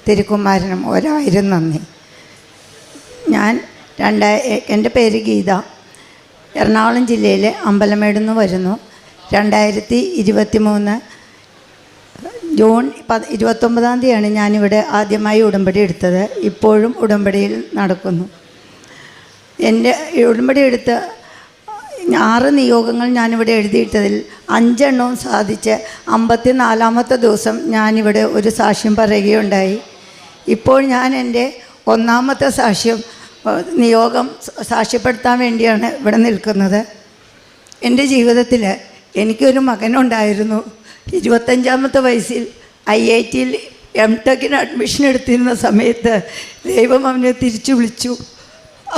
തിരുക്കുമാരനും 1000 നന്ദി. എൻ്റെ പേര് ഗീത. എറണാകുളം ജില്ലയിലെ അമ്പലമേട് നിന്ന് വരുന്നു. 2023 ജൂൺ 29 തീയതിയാണ് ഞാനിവിടെ ആദ്യമായി ഉടമ്പടി എടുത്തത്. ഇപ്പോഴും ഉടമ്പടിയിൽ നടക്കുന്നു. എൻ്റെ ഉടമ്പടി എടുത്ത് 6 നിയോഗങ്ങൾ ഞാനിവിടെ എഴുതിയിട്ടതിൽ 5 എണ്ണവും സാധിച്ച് 54-ാമത്തെ ദിവസം ഞാനിവിടെ ഒരു സാക്ഷ്യം പറയുകയുണ്ടായി. ഇപ്പോൾ ഞാൻ എൻ്റെ 1-ാമത്തെ നിയോഗം സാക്ഷ്യപ്പെടുത്താൻ വേണ്ടിയാണ് ഇവിടെ നിൽക്കുന്നത്. എൻ്റെ ജീവിതത്തിൽ എനിക്കൊരു മകനുണ്ടായിരുന്നു. 25-ാമത്തെ വയസ്സിൽ IIT-യിൽ MTech അഡ്മിഷൻ എടുത്തിരുന്ന സമയത്ത് ദൈവം അവനെ തിരിച്ചു വിളിച്ചു.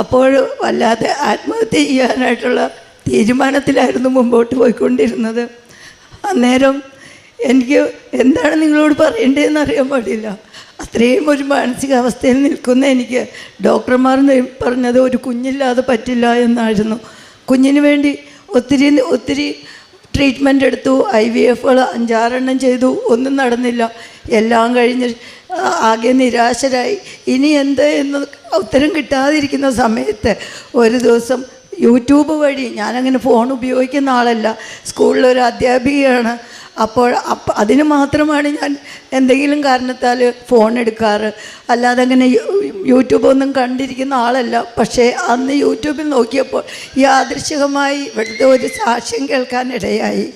അപ്പോൾ വല്ലാതെ ആത്മഹത്യ ചെയ്യാനായിട്ടുള്ള തീരുമാനത്തിലായിരുന്നു മുമ്പോട്ട് പോയിക്കൊണ്ടിരുന്നത്. അന്നേരം എനിക്ക് എന്താണ് നിങ്ങളോട് പറയേണ്ടതെന്ന് അറിയാൻ പാടില്ല. അത്രയും ഒരു മാനസികാവസ്ഥയിൽ നിൽക്കുന്ന എനിക്ക് ഡോക്ടർമാർ പറഞ്ഞത് ഒരു കുഞ്ഞില്ലാതെ പറ്റില്ല എന്നായിരുന്നു. കുഞ്ഞിന് വേണ്ടി ഒത്തിരി ട്രീറ്റ്മെൻ്റ് എടുത്തു. IVF-കൾ 5-6 എണ്ണം ചെയ്തു. ഒന്നും നടന്നില്ല. എല്ലാം കഴിഞ്ഞ് ആകെ നിരാശരായി. ഇനി എന്ത് എന്ന് ഉത്തരം കിട്ടാതിരിക്കുന്ന സമയത്ത് ഒരു ദിവസം യൂട്യൂബ് വഴി, ഞാനങ്ങനെ ഫോൺ ഉപയോഗിക്കുന്ന ആളല്ല, സ്കൂളിലൊരു അധ്യാപികയാണ്. അപ്പോൾ അതിന് മാത്രമാണ് ഞാൻ എന്തെങ്കിലും കാരണത്താൽ ഫോൺ എടുക്കാറ്. അല്ലാതെ അങ്ങനെ യൂട്യൂബൊന്നും കണ്ടിരിക്കുന്ന ആളല്ല. പക്ഷേ അന്ന് യൂട്യൂബിൽ നോക്കിയപ്പോൾ യാദൃശ്ചികമായി ഇവിടുത്തെ ഒരു സാക്ഷ്യം കേൾക്കാനിടയായി.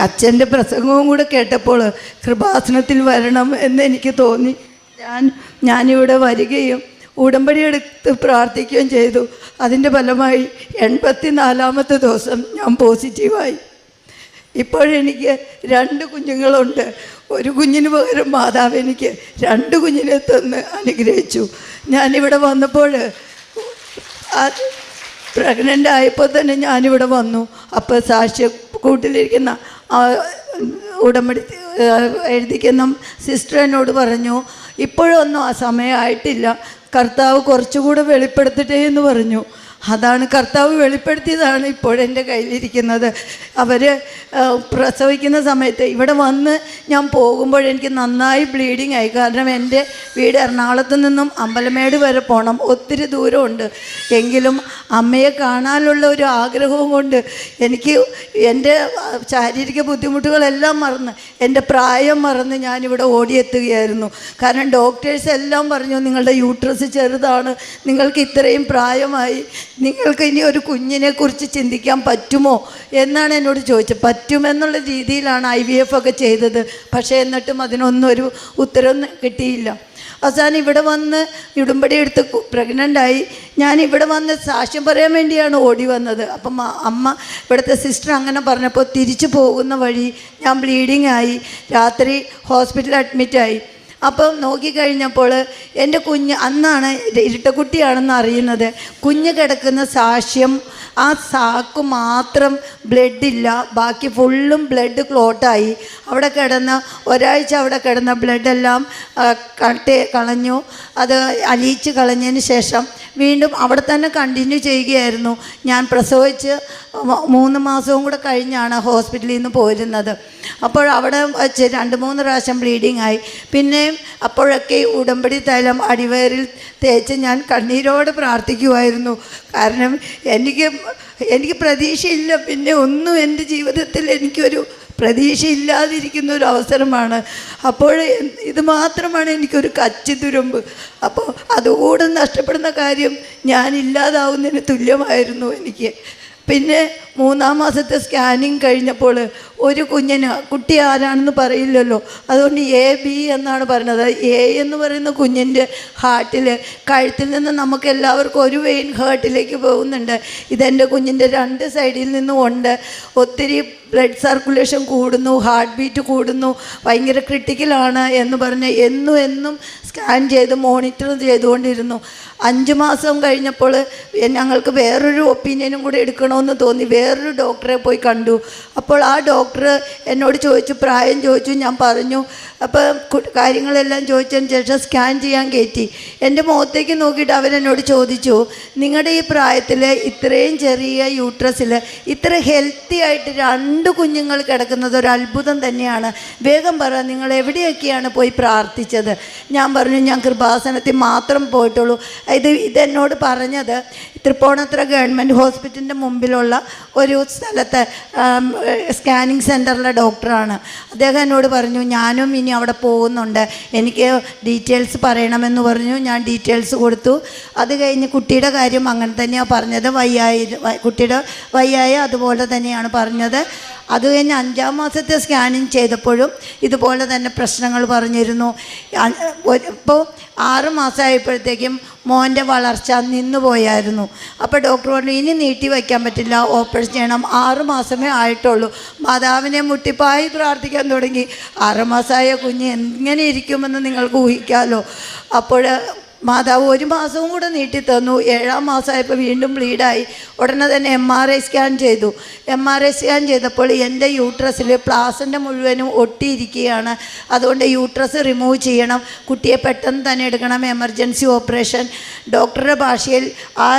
അച്ഛൻ്റെ പ്രസംഗവും കൂടെ കേട്ടപ്പോൾ കൃപാസനത്തിൽ വരണം എന്നെനിക്ക് തോന്നി. ഞാനിവിടെ വരികയും ഉടമ്പടി എടുത്ത് പ്രാർത്ഥിക്കുകയും ചെയ്തു. അതിൻ്റെ ഫലമായി 84-ാമത്തെ ദിവസം ഞാൻ പോസിറ്റീവായി. ഇപ്പോഴെനിക്ക് 2 കുഞ്ഞുങ്ങളുണ്ട്. ഒരു കുഞ്ഞിന് പകരം മാതാവ് എനിക്ക് 2 കുഞ്ഞിനെ തന്ന് അനുഗ്രഹിച്ചു. ഞാനിവിടെ വന്നപ്പോൾ പ്രഗ്നൻ്റ് ആയപ്പോൾ തന്നെ ഞാനിവിടെ വന്നു. അപ്പോൾ സാക്ഷ്യക്കൂട്ടിലിരിക്കുന്ന ഉടമ്പടി എഴുതിക്കുന്ന സിസ്റ്റർ എന്നോട് പറഞ്ഞു, ഇപ്പോഴൊന്നും ആ സമയമായിട്ടില്ല, കർത്താവ് കുറച്ചുകൂടെ വെളിപ്പെടുത്തട്ടെ എന്ന് പറഞ്ഞു. അതാണ് കർത്താവ് വെളിപ്പെടുത്തിയതാണ് ഇപ്പോഴെൻ്റെ കയ്യിലിരിക്കുന്നത്. അവർ പ്രസവിക്കുന്ന സമയത്ത് ഇവിടെ വന്ന് ഞാൻ പോകുമ്പോഴെനിക്ക് നന്നായി ബ്ലീഡിങ് ആയി. കാരണം എൻ്റെ വീട് എറണാകുളത്ത് നിന്നും അമ്പലമേട് വരെ പോകണം, ഒത്തിരി ദൂരമുണ്ട്. എങ്കിലും അമ്മയെ കാണാനുള്ള ഒരു ആഗ്രഹവും കൊണ്ട് എനിക്ക് എൻ്റെ ശാരീരിക ബുദ്ധിമുട്ടുകളെല്ലാം മറന്ന്, എൻ്റെ പ്രായം മറന്ന് ഞാനിവിടെ ഓടിയെത്തുകയായിരുന്നു. കാരണം ഡോക്ടേഴ്സ് എല്ലാം പറഞ്ഞു, നിങ്ങളുടെ യൂട്രസ് ചെറുതാണ്, നിങ്ങൾക്ക് ഇത്രയും പ്രായമായി, നിങ്ങൾക്ക് ഇനി ഒരു കുഞ്ഞിനെക്കുറിച്ച് ചിന്തിക്കാൻ പറ്റുമോ എന്നാണ് എന്നോട് ചോദിച്ചത്. പറ്റുമെന്നുള്ള രീതിയിലാണ് IVF ഒക്കെ ചെയ്തത്. പക്ഷേ എന്നിട്ടും അതിനൊന്നും ഒരു ഉത്തരം കിട്ടിയില്ല. അവസാനം ഇവിടെ വന്ന് ഉടമ്പടി എടുത്ത് പ്രഗ്നൻ്റായി. ഞാൻ ഇവിടെ വന്ന് സാക്ഷ്യം പറയാൻ വേണ്ടിയാണ് ഓടി വന്നത്. അപ്പം അമ്മ ഇവിടുത്തെ സിസ്റ്റർ അങ്ങനെ പറഞ്ഞപ്പോൾ തിരിച്ചു പോകുന്ന വഴി ഞാൻ ബ്ലീഡിങ് ആയി. രാത്രി ഹോസ്പിറ്റലിൽ അഡ്മിറ്റായി. അപ്പം നോക്കിക്കഴിഞ്ഞപ്പോൾ എൻ്റെ കുഞ്ഞ്, അന്നാണ് ഇരട്ടക്കുട്ടിയാണെന്ന് അറിയുന്നത്. കുഞ്ഞ് കിടക്കുന്ന സാക്ഷ്യം, ആ സാക്ക് മാത്രം ബ്ലഡില്ല, ബാക്കി ഫുള്ളും ബ്ലഡ് ക്ലോട്ടായി. അവിടെ കിടന്ന് ഒരാഴ്ച അവിടെ കിടന്ന ബ്ലഡെല്ലാം കളഞ്ഞു. അത് അലിയിച്ച് കളഞ്ഞതിന് ശേഷം വീണ്ടും അവിടെ തന്നെ കണ്ടിന്യൂ ചെയ്യുകയായിരുന്നു. ഞാൻ പ്രസവിച്ച് 3 മാസവും കൂടെ കഴിഞ്ഞാണ് ഹോസ്പിറ്റലിൽ നിന്ന് പോരുന്നത്. അപ്പോൾ അവിടെ വെച്ച് 2-3 പ്രാവശ്യം ബ്ലീഡിങ് ആയി. പിന്നെയും അപ്പോഴൊക്കെ ഉടമ്പടി തൈലം അടിവയറിൽ തേച്ച് ഞാൻ കണ്ണീരോടെ പ്രാർത്ഥിക്കുമായിരുന്നു. കാരണം എനിക്ക് പ്രതീക്ഷയില്ല. പിന്നെ ഒന്നും എൻ്റെ ജീവിതത്തിൽ എനിക്കൊരു പ്രതീക്ഷയില്ലാതിരിക്കുന്ന ഒരു അവസരമാണ്. അപ്പോൾ ഇത് മാത്രമാണ് എനിക്കൊരു കച്ചിത്തുരുമ്പ്. അപ്പോൾ അതുകൂടെ നഷ്ടപ്പെടുന്ന കാര്യം ഞാനില്ലാതാവുന്നതിന് തുല്യമായിരുന്നു എനിക്ക്. പിന്നെ 3-ാം മാസത്തെ സ്കാനിങ് കഴിഞ്ഞപ്പോൾ ഒരു കുട്ടി ആരാണെന്ന് പറയില്ലല്ലോ, അതുകൊണ്ട് AB എന്നാണ് പറഞ്ഞത്. A എന്ന് പറയുന്ന കുഞ്ഞിൻ്റെ ഹാർട്ടിൽ, കഴുത്തിൽ നിന്ന് നമുക്ക് എല്ലാവർക്കും ഒരു വെയിൻ ഹാർട്ടിലേക്ക് പോകുന്നുണ്ട്. ഇതെൻ്റെ കുഞ്ഞിൻ്റെ 2 സൈഡിൽ നിന്നും ഉണ്ട്. ഒത്തിരി ബ്ലഡ് സർക്കുലേഷൻ കൂടുന്നു, ഹാർട്ട് ബീറ്റ് കൂടുന്നു, ഭയങ്കര ക്രിട്ടിക്കലാണ് എന്ന് പറഞ്ഞ് എന്നും സ്കാൻ ചെയ്ത് മോണിറ്റർ ചെയ്തുകൊണ്ടിരുന്നു. 5 മാസം കഴിഞ്ഞപ്പോൾ ഞങ്ങൾക്ക് വേറൊരു ഒപ്പീനിയനും കൂടെ എടുക്കണമെന്ന് തോന്നി. വേറൊരു ഡോക്ടറെ പോയി കണ്ടു. അപ്പോൾ ആ ഡോക്ടർ എന്നോട് ചോദിച്ചു, പ്രായം ചോദിച്ചു. ഞാൻ പറഞ്ഞു. അപ്പോൾ കാര്യങ്ങളെല്ലാം ചോദിച്ചതിന് ശേഷം സ്കാൻ ചെയ്യാൻ കയറ്റി. എൻ്റെ മുഖത്തേക്ക് നോക്കിയിട്ട് അവരെന്നോട് ചോദിച്ചു, നിങ്ങളുടെ ഈ പ്രായത്തിൽ ഇത്രയും ചെറിയ യൂട്രസിൽ ഇത്ര ഹെൽത്തി ആയിട്ട് 2 കുഞ്ഞുങ്ങൾ കിടക്കുന്നത് ഒരു അത്ഭുതം തന്നെയാണ്. വേഗം പറ, നിങ്ങൾ എവിടെയൊക്കെയാണ് പോയി പ്രാർത്ഥിച്ചത്? ഞാൻ പറഞ്ഞു, ഞാൻ കൃപാസനത്തിൽ മാത്രം പോയിട്ടുള്ളൂ. ഇതെന്നോട് പറഞ്ഞത് തൃപ്പൂണിത്തുറ ഗവൺമെൻറ് ഹോസ്പിറ്റലിൻ്റെ മുമ്പിലുള്ള ഒരു സ്ഥലത്തെ സ്കാനിങ് സെൻറ്ററിലെ ഡോക്ടറാണ്. അദ്ദേഹം എന്നോട് പറഞ്ഞു, ഞാനും ഇനി അവിടെ പോകുന്നുണ്ട്, എനിക്ക് ഡീറ്റെയിൽസ് പറയണമെന്ന് പറഞ്ഞു. ഞാൻ ഡീറ്റെയിൽസ് കൊടുത്തു. അത് കഴിഞ്ഞ് കുട്ടിയുടെ കാര്യം അങ്ങനെ തന്നെയാണ് പറഞ്ഞത്. കുട്ടിയുടെ വയ്യായ അതുപോലെ തന്നെയാണ് പറഞ്ഞത്. അത് കഴിഞ്ഞ് 5-ാം മാസത്തെ സ്കാനിങ് ചെയ്തപ്പോഴും ഇതുപോലെ തന്നെ പ്രശ്നങ്ങൾ പറഞ്ഞിരുന്നു. ഇപ്പോൾ 6 മാസമായപ്പോഴത്തേക്കും മോൻ്റെ വളർച്ച നിന്നു പോയായിരുന്നു. അപ്പോൾ ഡോക്ടർ പറഞ്ഞു, ഇനി നീട്ടി വയ്ക്കാൻ പറ്റില്ല, ഓപ്പറേഷൻ ചെയ്യണം. 6 മാസമേ ആയിട്ടുള്ളൂ. മാതാവിനെ മുട്ടിപ്പായി പ്രാർത്ഥിക്കാൻ തുടങ്ങി. 6 മാസമായ കുഞ്ഞ് എങ്ങനെ ഇരിക്കുമെന്ന് നിങ്ങൾക്ക് ഊഹിക്കാമല്ലോ. അപ്പോൾ മാതാവ് 1 മാസവും കൂടെ നീട്ടിത്തന്നു. 7-ാം മാസമായപ്പോൾ വീണ്ടും ബ്ലീഡായി. ഉടനെ തന്നെ MRI സ്കാൻ ചെയ്തു. MRI സ്കാൻ ചെയ്തപ്പോൾ എൻ്റെ യൂട്രസിൽ പ്ലാസൻ്റ മുഴുവനും ഒട്ടിയിരിക്കുകയാണ്. അതുകൊണ്ട് യൂട്രസ് റിമൂവ് ചെയ്യണം, കുട്ടിയെ പെട്ടെന്ന് തന്നെ എടുക്കണം, എമർജൻസി ഓപ്പറേഷൻ. ഡോക്ടറുടെ ഭാഷയിൽ ആ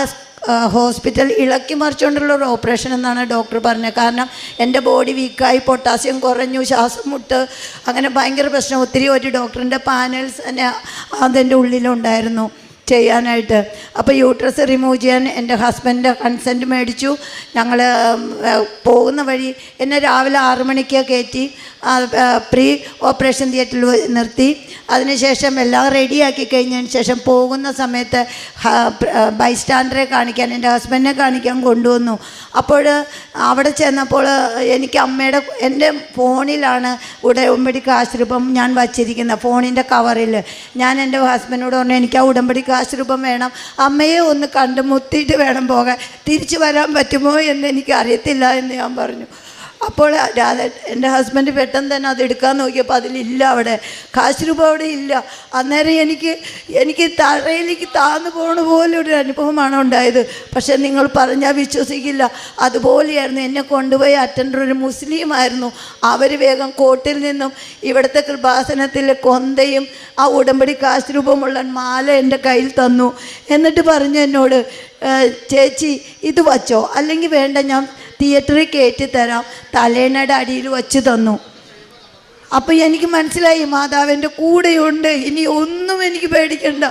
ഹോസ്പിറ്റൽ ഇളക്കി മറിച്ചുകൊണ്ടുള്ള ഒരു ഓപ്പറേഷൻ എന്നാണ് ഡോക്ടർ പറഞ്ഞത്. കാരണം എൻ്റെ ബോഡി വീക്കായി, പൊട്ടാസ്യം കുറഞ്ഞു, ശ്വാസം മുട്ട്, അങ്ങനെ ഭയങ്കര പ്രശ്നം. ഒരു ഡോക്ടറിൻ്റെ പാനൽസ് തന്നെ അതിൻ്റെ ഉള്ളിലുണ്ടായിരുന്നു ചെയ്യാനായിട്ട്. അപ്പോൾ യൂട്രസ് റിമൂവ് ചെയ്യാൻ എൻ്റെ ഹസ്ബൻഡ് കൺസെൻറ്റ് മേടിച്ചു. ഞങ്ങൾ പോകുന്ന വഴി എന്നെ രാവിലെ 6 മണിക്ക് കയറ്റി പ്രീ ഓപ്പറേഷൻ തിയേറ്ററിൽ നിർത്തി. അതിനുശേഷം എല്ലാം റെഡിയാക്കി കഴിഞ്ഞതിന് ശേഷം പോകുന്ന സമയത്ത് ബൈസ്റ്റാൻഡറെ കാണിക്കാൻ, എൻ്റെ ഹസ്ബൻഡിനെ കാണിക്കാൻ കൊണ്ടുവന്നു. അപ്പോൾ അവിടെ ചെന്നപ്പോൾ എനിക്ക് എൻ്റെ ഫോണിലാണ് ഉടമ്പടി കാശുരൂപം ഞാൻ വച്ചിരിക്കുന്നത്, ഫോണിൻ്റെ കവറിൽ. ഞാൻ എൻ്റെ ഹസ്ബൻഡിനോട് പറഞ്ഞു, എനിക്ക് ആ ഉടമ്പടി കാശുരൂപം വേണം, അമ്മയെ ഒന്ന് കണ്ട് മുത്തിയിട്ട് വേണം പോകാൻ, തിരിച്ചു വരാൻ പറ്റുമോ എന്ന് എനിക്ക് അറിയത്തില്ല എന്ന് ഞാൻ പറഞ്ഞു. അപ്പോൾ എൻ്റെ ഹസ്ബൻഡ് പെട്ടെന്ന് തന്നെ അത് എടുക്കാൻ നോക്കിയപ്പോൾ അതിലില്ല, അവിടെ കാശ് രൂപ അവിടെ ഇല്ല. അന്നേരം എനിക്ക് തറയിലേക്ക് താഴ്ന്നു പോകണ പോലെ ഒരു അനുഭവമാണ് ഉണ്ടായത്. പക്ഷേ നിങ്ങൾ പറഞ്ഞാൽ വിശ്വസിക്കില്ല, അതുപോലെയായിരുന്നു. എന്നെ കൊണ്ടുപോയി അറ്റൻഡർ ഒരു മുസ്ലിമായിരുന്നു. അവർ വേഗം കോട്ടിൽ നിന്നും ഇവിടുത്തെ കൃപാസനത്തിൽ കൊന്തയും ആ ഉടമ്പടി കാശ് രൂപമുള്ള മാല എൻ്റെ കയ്യിൽ തന്നു. എന്നിട്ട് പറഞ്ഞു എന്നോട്, ചേച്ചി ഇത് വച്ചോ, അല്ലെങ്കിൽ വേണ്ട ഞാൻ തിയേറ്ററിൽ കയറ്റി തരാം, തലേണയുടെ അടിയിൽ വച്ച് തന്നു. അപ്പോൾ എനിക്ക് മനസ്സിലായി മാതാവിൻ്റെ കൂടെയുണ്ട്, ഇനി ഒന്നും എനിക്ക് പേടിക്കണ്ട,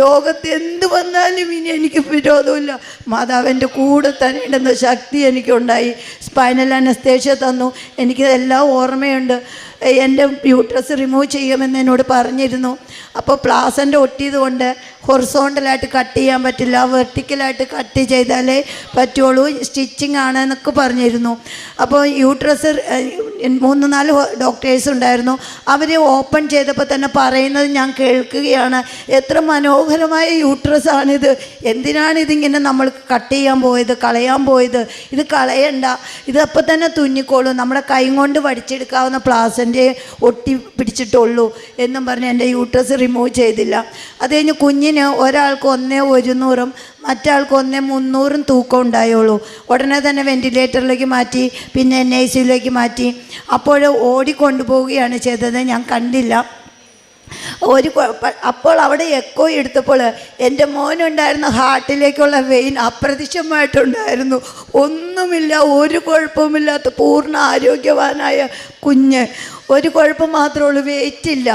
ലോകത്ത് എന്ത് വന്നാലും ഇനി എനിക്ക് വിരോധമില്ല, മാതാവിൻ്റെ കൂടെ തന്നെ ഉണ്ടെന്ന ശക്തി എനിക്കുണ്ടായി. സ്പൈനൽ അനസ്തേഷ്യ തന്നു. എനിക്കിതെല്ലാം ഓർമ്മയുണ്ട്. എൻ്റെ യൂട്രസ് റിമൂവ് ചെയ്യുമെന്ന് എന്നോട് പറഞ്ഞിരുന്നു. അപ്പോൾ പ്ലാസൻ്റ് ഒട്ടിയത് കൊണ്ട് ഹൊറിസോണ്ടലായിട്ട് കട്ട് ചെയ്യാൻ പറ്റില്ല, വെർട്ടിക്കലായിട്ട് കട്ട് ചെയ്താലേ പറ്റുള്ളൂ, സ്റ്റിച്ചിങ് ആണ് എന്നൊക്കെ പറഞ്ഞിരുന്നു. അപ്പോൾ യൂട്രസ് 3-4 ഡോക്ടേഴ്സ് ഉണ്ടായിരുന്നു. അവർ ഓപ്പൺ ചെയ്തപ്പോൾ തന്നെ പറയുന്നത് ഞാൻ കേൾക്കുകയാണ്, എത്ര മനോഹരമായ യൂട്രസാണിത്, എന്തിനാണ് ഇതിങ്ങനെ നമ്മൾ കട്ട് ചെയ്യാൻ പോയത്, കളയാൻ പോയത്, ഇത് കളയണ്ട, ഇത് അപ്പം തന്നെ തുന്നിക്കോളൂ, നമ്മുടെ കൈ കൊണ്ട് വടിച്ചെടുക്കാവുന്ന പ്ലാസൻ്റെ ഒട്ടി പിടിച്ചിട്ടുള്ളൂ എന്നും പറഞ്ഞ് എൻ്റെ യൂട്രസ് റിമൂവ് ചെയ്തില്ല. അത് കഴിഞ്ഞ് കുഞ്ഞിന് ഒരാൾക്ക് 1/100 മറ്റാൾക്ക് 1/300 തൂക്കം ഉണ്ടായുള്ളൂ. ഉടനെ തന്നെ വെൻറ്റിലേറ്ററിലേക്ക് മാറ്റി, പിന്നെ NICUയിലേക്ക് മാറ്റി. അപ്പോൾ ഓടിക്കൊണ്ടുപോവുകയാണ് ചെയ്തത്, ഞാൻ കണ്ടില്ല. അപ്പോൾ അവിടെ എക്കോ എടുത്തപ്പോൾ എൻ്റെ മോനുണ്ടായിരുന്ന ഹാർട്ടിലേക്കുള്ള വെയിൻ അപ്രത്യക്ഷമായിട്ടുണ്ടായിരുന്നു. ഒന്നുമില്ല, ഒരു കുഴപ്പമില്ലാത്ത പൂർണ്ണ ആരോഗ്യവാനായ കുഞ്ഞ്, ഒരു കുഴപ്പം മാത്രമേ ഉള്ളൂ, വെയിറ്റില്ല.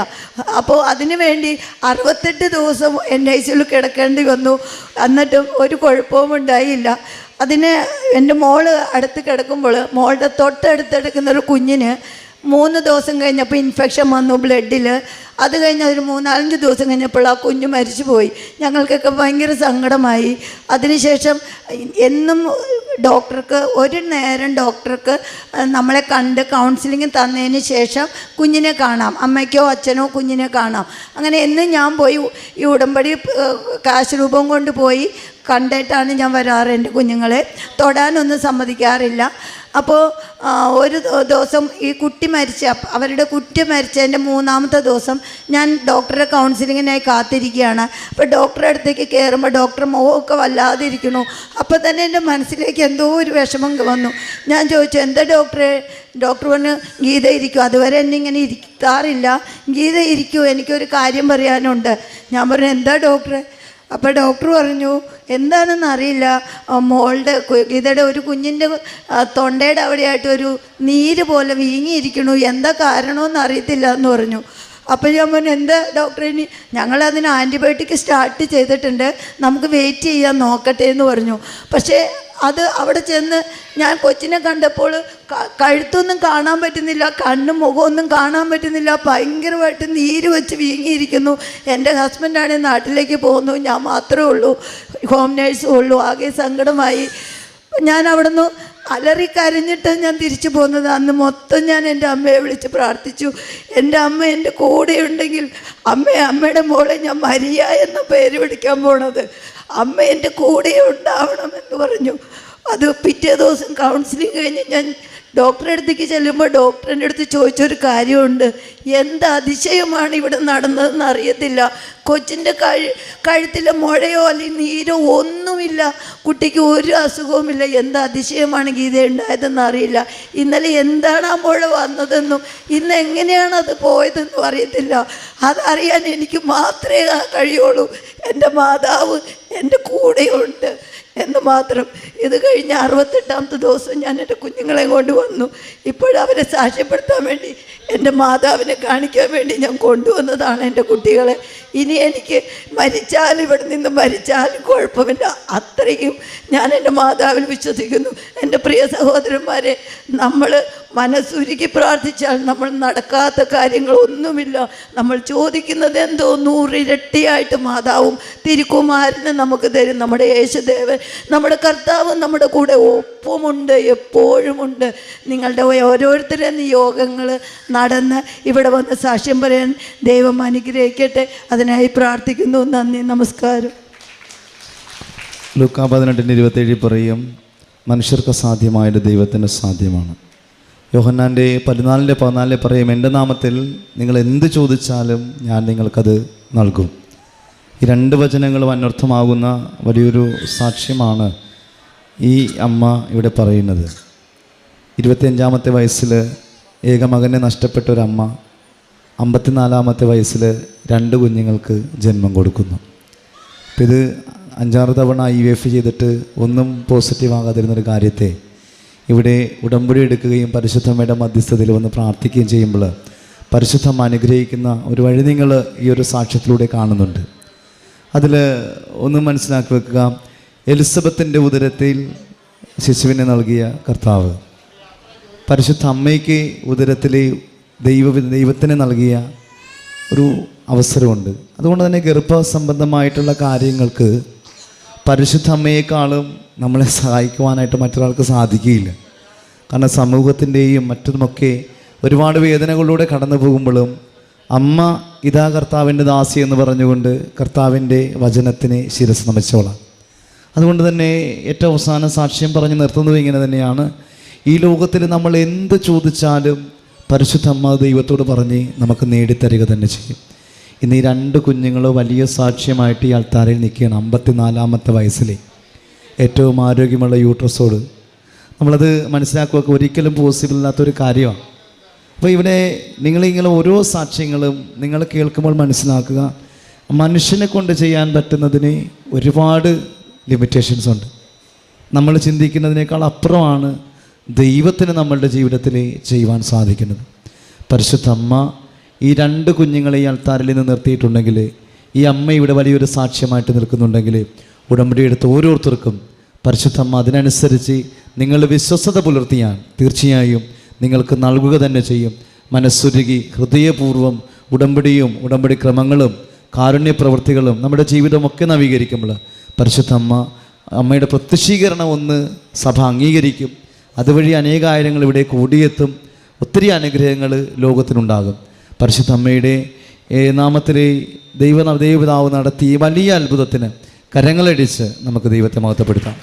അപ്പോൾ അതിനു വേണ്ടി 68 ദിവസം NICUയിൽ കിടക്കേണ്ടി വന്നു. എന്നിട്ടും ഒരു കുഴപ്പവും ഉണ്ടായില്ല. അതിന് എൻ്റെ മോള് അടുത്ത് കിടക്കുമ്പോൾ മോളുടെ തൊട്ടടുത്തെടുക്കുന്നൊരു കുഞ്ഞിന് 3 ദിവസം കഴിഞ്ഞപ്പോൾ ഇൻഫെക്ഷൻ വന്നു ബ്ലഡിൽ. അത് കഴിഞ്ഞ് ഒരു 3-4 ദിവസം കഴിഞ്ഞപ്പോൾ ആ കുഞ്ഞ് മരിച്ചു പോയി. ഞങ്ങൾക്കൊക്കെ ഭയങ്കര സങ്കടമായി. അതിനുശേഷം എന്നും ഡോക്ടർക്ക് ഒരു നേരം ഡോക്ടർക്ക് നമ്മളെ കണ്ട് കൗൺസിലിംഗ് തന്നതിന് ശേഷം കുഞ്ഞിനെ കാണാം, അമ്മയ്ക്കോ അച്ഛനോ കുഞ്ഞിനെ കാണാം. അങ്ങനെ എന്നും ഞാൻ പോയി ഈ ഉടമ്പടി കാശ് രൂപം കൊണ്ട് പോയി കണ്ടിട്ടാണ് ഞാൻ വരാറ്. എൻ്റെ കുഞ്ഞുങ്ങളെ തൊടാനൊന്നും സമ്മതിക്കാറില്ല. അപ്പോൾ ഒരു ദിവസം ഈ കുട്ടി അവരുടെ കുട്ടി മരിച്ചതിൻ്റെ 3-ാമത്തെ ദിവസം ഞാൻ ഡോക്ടറെ കൗൺസിലിങ്ങിനായി കാത്തിരിക്കുകയാണ്. അപ്പോൾ ഡോക്ടറെ അടുത്തേക്ക് കയറുമ്പോൾ ഡോക്ടർ മുഖമൊക്കെ വല്ലാതെ ഇരിക്കണു. അപ്പോൾ തന്നെ എൻ്റെ മനസ്സിലേക്ക് എന്തോ ഒരു വിഷമം വന്നു. ഞാൻ ചോദിച്ചു, എന്താ ഡോക്ടറെ? ഡോക്ടർ പറഞ്ഞു, ഗീത ഇരിക്കൂ. അതുവരെ എന്നെ ഇങ്ങനെ ഇരിക്കാറില്ല. ഗീത ഇരിക്കൂ, എനിക്കൊരു കാര്യം പറയാനുണ്ട്. ഞാൻ പറഞ്ഞു, എന്താ ഡോക്ടറെ? അപ്പോൾ ഡോക്ടർ പറഞ്ഞു, എന്താണെന്ന് അറിയില്ല, മോളുടെ ഗീതയുടെ ഒരു കുഞ്ഞിൻ്റെ തൊണ്ടയുടെ അവിടെയായിട്ട് ഒരു നീര് പോലെ വീങ്ങിയിരിക്കണു, എന്താ കാരണമെന്ന് അറിയത്തില്ല എന്ന് പറഞ്ഞു. അപ്പോൾ ഞാൻ പറഞ്ഞു, എന്താ ഡോക്ടറെ? ഇനി ഞങ്ങളതിന് ആൻറ്റിബയോട്ടിക് സ്റ്റാർട്ട് ചെയ്തിട്ടുണ്ട്, നമുക്ക് വെയിറ്റ് ചെയ്യാൻ നോക്കട്ടെ എന്ന് പറഞ്ഞു. പക്ഷേ അത് അവിടെ ചെന്ന് ഞാൻ കൊച്ചിനെ കണ്ടപ്പോൾ കഴുത്തൊന്നും കാണാൻ പറ്റുന്നില്ല, കണ്ണും മുഖമൊന്നും കാണാൻ പറ്റുന്നില്ല, ഭയങ്കരമായിട്ട് നീര് വെച്ച് വീങ്ങിയിരിക്കുന്നു. എൻ്റെ ഹസ്ബൻഡാണെങ്കിൽ നാട്ടിലേക്ക് പോകുന്നു, ഞാൻ മാത്രമേ ഉള്ളൂ, ഹോം നേഴ്സും ഉള്ളൂ. ആകെ സങ്കടമായി. ഞാൻ അവിടെ നിന്ന് അലറിക്കരഞ്ഞിട്ട് ഞാൻ തിരിച്ചു പോകുന്നത്. അന്ന് മൊത്തം ഞാൻ എൻ്റെ അമ്മയെ വിളിച്ച് പ്രാർത്ഥിച്ചു. എൻ്റെ അമ്മ എൻ്റെ കൂടെ ഉണ്ടെങ്കിൽ അമ്മയുടെ മോളെ ഞാൻ മരിയ എന്ന പേര് വിളിക്കാൻ പോണത്, അമ്മ എൻ്റെ കൂടെ ഉണ്ടാവണമെന്ന് പറഞ്ഞു. അത് പിറ്റേ ദിവസം കൗൺസിലിംഗ് കഴിഞ്ഞ് ഞാൻ ഡോക്ടറെ അടുത്തേക്ക് ചെല്ലുമ്പോൾ ഡോക്ടറിൻ്റെ അടുത്ത് ചോദിച്ചൊരു കാര്യമുണ്ട്, എന്ത് അതിശയമാണ് ഇവിടെ നടന്നതെന്ന് അറിയത്തില്ല. കൊച്ചിൻ്റെ കഴുത്തിലെ മുഴയോ അല്ലെങ്കിൽ നീരോ ഒന്നുമില്ല, കുട്ടിക്ക് ഒരു അസുഖവുമില്ല. എന്ത് അതിശയമാണ് ഗീത ഉണ്ടായതെന്ന് അറിയില്ല. ഇന്നലെ എന്താണ് ആ മുഴ വന്നതെന്നും ഇന്ന് എങ്ങനെയാണ് അത് പോയതെന്നും അറിയത്തില്ല. അതറിയാൻ എനിക്ക് മാത്രമേ കഴിയുള്ളൂ. എൻ്റെ മാതാവ് എൻ്റെ കൂടെയുണ്ട് എന്ന് മാത്രം. ഇത് കഴിഞ്ഞ് 68ാമത്തെ ദിവസം ഞാൻ എൻ്റെ കുഞ്ഞുങ്ങളെ കൊണ്ട് വന്നു. ഇപ്പോഴവരെ സാക്ഷ്യപ്പെടുത്താൻ വേണ്ടി, എൻ്റെ മാതാവിനെ കാണിക്കാൻ വേണ്ടി ഞാൻ കൊണ്ടുവന്നതാണ് എൻ്റെ കുട്ടികളെ. ഇനി എനിക്ക് മരിച്ചാലും ഇവിടെ നിന്ന് മരിച്ചാലും കുഴപ്പമില്ല, അത്രയും ഞാൻ എൻ്റെ മാതാവിൽ വിശ്വസിക്കുന്നു. എൻ്റെ പ്രിയ സഹോദരന്മാരെ, നമ്മൾ മനസ്സുരുക്കി പ്രാർത്ഥിച്ചാൽ നമ്മൾ നടക്കാത്ത കാര്യങ്ങളൊന്നുമില്ല. നമ്മൾ ചോദിക്കുന്നത് എന്തോ 100 ഇരട്ടിയായിട്ട് മാതാവും തിരുക്കുമാരനും നമുക്ക് തരും. നമ്മുടെ യേശുദേവൻ, നമ്മുടെ കർത്താവ് നമ്മുടെ കൂടെ ഒപ്പമുണ്ട്, എപ്പോഴുമുണ്ട്. നിങ്ങളുടെ ഓരോരുത്തരുടെ നിയോഗങ്ങൾ നടന്ന് ഇവിടെ വന്ന് സാക്ഷ്യം പറയാൻ ദൈവം അനുഗ്രഹിക്കട്ടെ. അതിനായി പ്രാർത്ഥിക്കുന്നു. നന്ദി, നമസ്കാരം. ലൂക്കാ 18:27 പറയും, മനുഷ്യർക്ക് സാധ്യമായത് ദൈവത്തിന് സാധ്യമാണ്. യോഹന്നാൻ്റെ 14:14 പറയും, എൻ്റെ നാമത്തിൽ നിങ്ങൾ എന്ത് ചോദിച്ചാലും ഞാൻ നിങ്ങൾക്കത് നൽകും. ഈ 2 വചനങ്ങളും അനർത്ഥമാകുന്ന വലിയൊരു സാക്ഷ്യമാണ് ഈ അമ്മ ഇവിടെ പറയുന്നത്. 25ാമത്തെ വയസ്സിൽ ഏകമകനെ നഷ്ടപ്പെട്ട ഒരമ്മ 54ാമത്തെ വയസ്സിൽ 2 കുഞ്ഞുങ്ങൾക്ക് ജന്മം കൊടുക്കുന്നു. അപ്പം ഇത് 5-6 തവണ IVF ചെയ്തിട്ട് ഒന്നും പോസിറ്റീവ് ആകാതിരുന്നൊരു കാര്യത്തെ ഇവിടെ ഉടമ്പടി എടുക്കുകയും പരിശുദ്ധമ്മയുടെ മധ്യസ്ഥതയിൽ വന്ന് പ്രാർത്ഥിക്കുകയും ചെയ്യുമ്പോൾ പരിശുദ്ധം അനുഗ്രഹിക്കുന്ന ഒരു വഴി നിങ്ങൾ ഈ ഒരു സാക്ഷ്യത്തിലൂടെ കാണുന്നുണ്ട്. അതിൽ ഒന്ന് മനസ്സിലാക്കി വെക്കുക, എലിസബത്തിൻ്റെ ഉദരത്തിൽ ശിശുവിനെ നൽകിയ കർത്താവ് പരിശുദ്ധ അമ്മയ്ക്ക് ഉദരത്തിൽ ദൈവത്തിന് നൽകിയ ഒരു അവസരമുണ്ട്. അതുകൊണ്ട് തന്നെ ഗർഭസംബന്ധമായിട്ടുള്ള കാര്യങ്ങൾക്ക് പരിശുദ്ധ അമ്മയെക്കാളും നമ്മളെ സഹായിക്കുവാനായിട്ട് മറ്റൊരാൾക്ക് സാധിക്കുകയില്ല. കാരണം സമൂഹത്തിൻ്റെയും മറ്റുമൊക്കെ ഒരുപാട് വേദനകളിലൂടെ കടന്നു പോകുമ്പോഴും അമ്മ ഇതാ കർത്താവിൻ്റെ ദാസി എന്ന് പറഞ്ഞുകൊണ്ട് കർത്താവിൻ്റെ വചനത്തിന് ശിരസ് നമിച്ചോളാം. അതുകൊണ്ട് തന്നെ ഏറ്റവും അവസാന സാക്ഷ്യം പറഞ്ഞ് നിർത്തുന്നത് ഇങ്ങനെ തന്നെയാണ്, ഈ ലോകത്തിൽ നമ്മൾ എന്ത് ചോദിച്ചാലും പരിശുദ്ധ അമ്മ ദൈവത്തോട് പറഞ്ഞ് നമുക്ക് നേടിത്തരിക തന്നെ ചെയ്യും. ഇന്ന് ഈ 2 കുഞ്ഞുങ്ങൾ വലിയ സാക്ഷ്യമായിട്ട് ഈ അൾത്താരയിൽ നിൽക്കുകയാണ്. 54ാമത്തെ വയസ്സിൽ ഏറ്റവും ആരോഗ്യമുള്ള യൂട്രസോട്. നമ്മളത് മനസ്സിലാക്കുകയൊക്കെ ഒരിക്കലും പോസിബിൾ ഇല്ലാത്തൊരു കാര്യമാണ്. അപ്പോൾ ഇവിടെ നിങ്ങളിങ്ങനെ ഓരോ സാക്ഷ്യങ്ങളും നിങ്ങൾ കേൾക്കുമ്പോൾ മനസ്സിലാക്കുക, മനുഷ്യനെ കൊണ്ട് ചെയ്യാൻ പറ്റുന്നതിന് ഒരുപാട് ലിമിറ്റേഷൻസ് ഉണ്ട്. നമ്മൾ ചിന്തിക്കുന്നതിനേക്കാൾ അപ്പുറമാണ് ദൈവത്തിന് നമ്മളുടെ ജീവിതത്തിൽ ചെയ്യുവാൻ സാധിക്കുന്നത്. പരിശുദ്ധ അമ്മ ഈ 2 കുഞ്ഞുങ്ങളെ ഈ അൾത്താരിൽ നിന്ന് നിർത്തിയിട്ടുണ്ടെങ്കിൽ, ഈ അമ്മ ഇവിടെ വലിയൊരു സാക്ഷ്യമായിട്ട് നിൽക്കുന്നുണ്ടെങ്കിൽ, ഉടമ്പടി എടുത്ത് ഓരോരുത്തർക്കും പരിശുദ്ധ അമ്മ അതിനനുസരിച്ച് നിങ്ങൾ വിശ്വസ്തത പുലർത്തിയാൽ തീർച്ചയായും നിങ്ങൾക്ക് നൽകുക തന്നെ ചെയ്യും. മനസ്സുരുകി ഹൃദയപൂർവ്വം ഉടമ്പടിയും ഉടമ്പടി ക്രമങ്ങളും കാരുണ്യ പ്രവൃത്തികളും നമ്മുടെ ജീവിതമൊക്കെ നവീകരിക്കുമ്പോൾ പരിശുദ്ധ അമ്മയുടെ പ്രത്യക്ഷീകരണം ഒന്ന് സഭ അംഗീകരിക്കും. അതുവഴി അനേകായിരങ്ങൾ ഇവിടെ കൂടിയെത്തും. ഒത്തിരി അനുഗ്രഹങ്ങൾ ലോകത്തിനുണ്ടാകും. പരിശുദ്ധ അമ്മയുടെ നാമത്തിലെ ദൈവപിതാവ് നടത്തിയ വലിയ അത്ഭുതത്തിന് കരങ്ങളടിച്ച് നമുക്ക് ദൈവത്തെ മഹത്വപ്പെടുത്താം.